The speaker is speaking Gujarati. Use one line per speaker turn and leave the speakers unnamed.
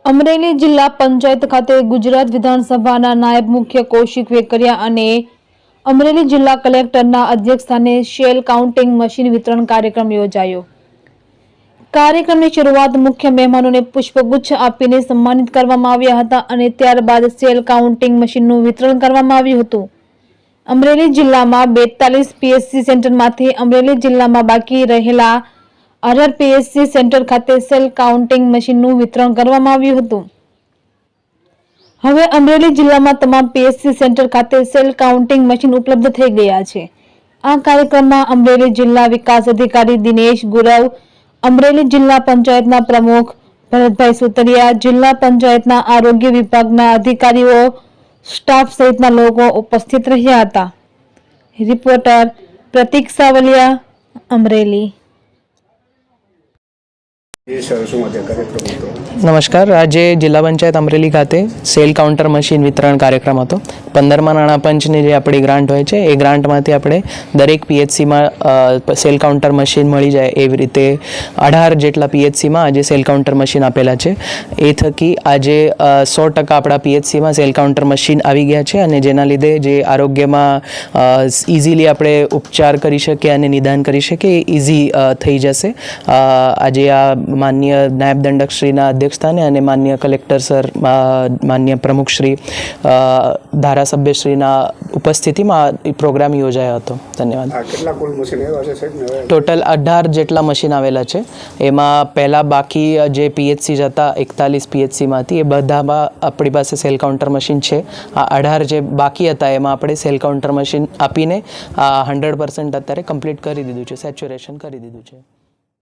અમરેલી જિલ્લા પંચાયત ખાતે ગુજરાત વિધાનસભાના નાયબ મુખ્ય કૌશિક વેકરિયા અને અમરેલી જિલ્લા કલેક્ટરના અધ્યક્ષસ્થાને સેલ કાઉન્ટિંગ મશીન વિતરણ કાર્યક્રમ યોજાયો। કાર્યક્રમની શરૂઆત મુખ્ય મહેમાનોને પુષ્પગુચ્છ આપીને સન્માનિત કરવામાં આવ્યા હતા અને ત્યારબાદ સેલ કાઉન્ટિંગ મશીનનું વિતરણ કરવામાં આવ્યું હતું। અમરેલી જિલ્લામાં 42 પીએસસી સેન્ટરમાંથી અમરેલી જિલ્લામાં બાકી રહેલા 18 પીએસસી સેન્ટર ખાતે સેલ કાઉન્ટિંગ મશીનનું વિતરણ કરવામાં આવ્યું હતું। હવે અમરેલી જિલ્લામાં તમામ પીએસસી સેન્ટર ખાતે સેલ કાઉન્ટિંગ મશીન ઉપલબ્ધ થઈ ગયા છે। આ કાર્યક્રમમાં અમરેલી જિલ્લા વિકાસ અધિકારી દિનેશ ગુરવ, અમરેલી જિલ્લા પંચાયતના પ્રમુખ ભરતભાઈ સુતરિયા, જિલ્લા પંચાયતના આરોગ્ય વિભાગના અધિકારીઓ, સ્ટાફ સહિતના લોકો ઉપસ્થિત રહ્યા હતા। રિપોર્ટર પ્રતીક સાવલિયા, અમરેલી।
નમસ્કાર। આજે જિલ્લા પંચાયત અમરેલી ખાતે સેલ કાઉન્ટર મશીન વિતરણ કાર્યક્રમ હતો। 15મા નાણાં પંચની જે આપણી ગ્રાન્ટ હોય છે એ ગ્રાન્ટમાંથી આપણે દરેક પીએચસીમાં સેલ કાઉન્ટર મશીન મળી જાય એવી રીતે 18 જેટલા પીએચસીમાં આજે સેલ કાઉન્ટર મશીન આપેલા છે। એ થકી આજે 100% આપણા પીએચસીમાં સેલ કાઉન્ટર મશીન આવી ગયા છે અને જેના લીધે જે આરોગ્યમાં ઇઝીલી આપણે ઉપચાર કરી શકીએ અને નિદાન કરી શકીએ એ ઇઝી થઈ જશે। આજે આ માન્ય નાયબ દંડકશ્રીના અધ્યક્ષસ્થાને અને માન્ય કલેક્ટર સર, માન્ય પ્રમુખશ્રી, ધારાસભ્યશ્રીના ઉપસ્થિતિમાં પ્રોગ્રામ યોજાયો હતો। ધન્યવાદ।
કેટલા કુલ મશીન આવ્યા છે સાહેબ?
ટોટલ 18 જેટલા મશીન આવેલા છે। એમાં પહેલાં બાકી જે પીએચસી હતા 41 પીએચસીમાંથી એ બધામાં આપણી પાસે સેલ કાઉન્ટર મશીન છે। આ 18 જે બાકી હતા એમાં આપણે સેલ કાઉન્ટર મશીન આપીને 100% અત્યારે કમ્પ્લીટ કરી દીધું છે, સેચ્યુરેશન કરી દીધું છે।